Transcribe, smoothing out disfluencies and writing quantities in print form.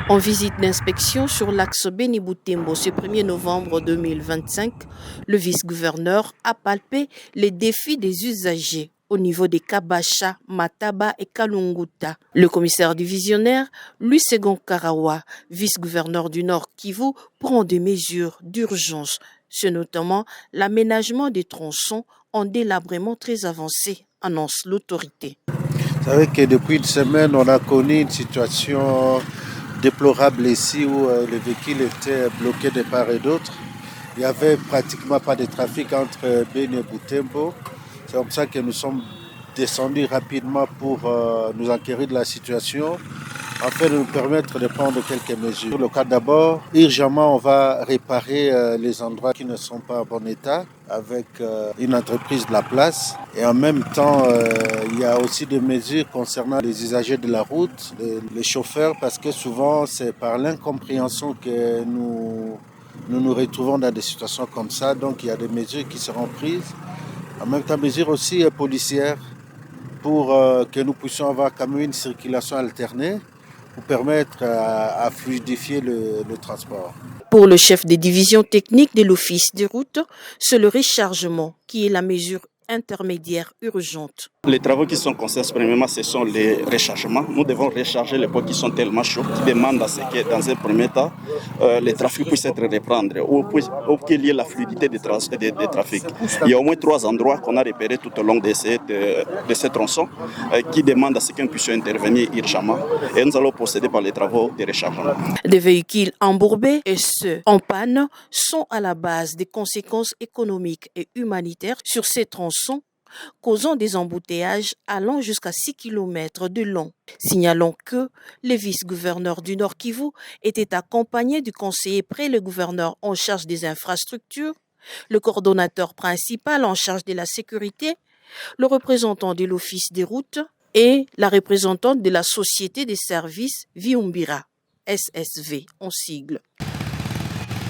En visite d'inspection sur l'axe Beni-Boutembo ce 1er novembre 2025, le vice-gouverneur a palpé les défis des usagers au niveau des Kabasha, Mataba et Kalunguta. Le commissaire divisionnaire, Louis Segon Karawa, vice-gouverneur du Nord Kivu, prend des mesures d'urgence, c'est notamment l'aménagement des tronçons en délabrement très avancé, annonce l'autorité. Vous savez que depuis une semaine, on a connu une situation déplorable ici où les véhicules étaient bloqués de part et d'autre. Il n'y avait pratiquement pas de trafic entre Beni et Boutembo. C'est comme ça que nous sommes descendus rapidement pour nous enquérir de la situation, afin de nous permettre de prendre quelques mesures. Pour le cas d'abord, urgemment, on va réparer les endroits qui ne sont pas en bon état avec une entreprise de la place. Et en même temps, il y a aussi des mesures concernant les usagers de la route, les chauffeurs, parce que souvent, c'est par l'incompréhension que nous retrouvons dans des situations comme ça. Donc, il y a des mesures qui seront prises. En même temps, mesures aussi policières pour que nous puissions avoir quand même une circulation alternée pour permettre à fluidifier le transport. Pour le chef des divisions techniques de l'Office des routes, c'est le rechargement qui est la mesure intermédiaire urgente. Les travaux qui sont concernés, premièrement, ce sont les rechargements. Nous devons recharger les poids qui sont tellement chauds, qui demandent à ce que, dans un premier temps, les trafics puissent être reprendre, ou qu'il y ait la fluidité des trafics. Il y a au moins 3 endroits qu'on a repérés tout au long de ces tronçons qui demandent à ce qu'on puisse intervenir urgemment. Et nous allons procéder par les travaux de rechargement. Des véhicules embourbés et ceux en panne sont à la base des conséquences économiques et humanitaires sur ces tronçons, causant des embouteillages allant jusqu'à 6 km de long. Signalons que le vice-gouverneur du Nord Kivu était accompagné du conseiller près le gouverneur en charge des infrastructures, le coordonnateur principal en charge de la sécurité, le représentant de l'Office des routes et la représentante de la Société des services Viumbira, SSV en sigle.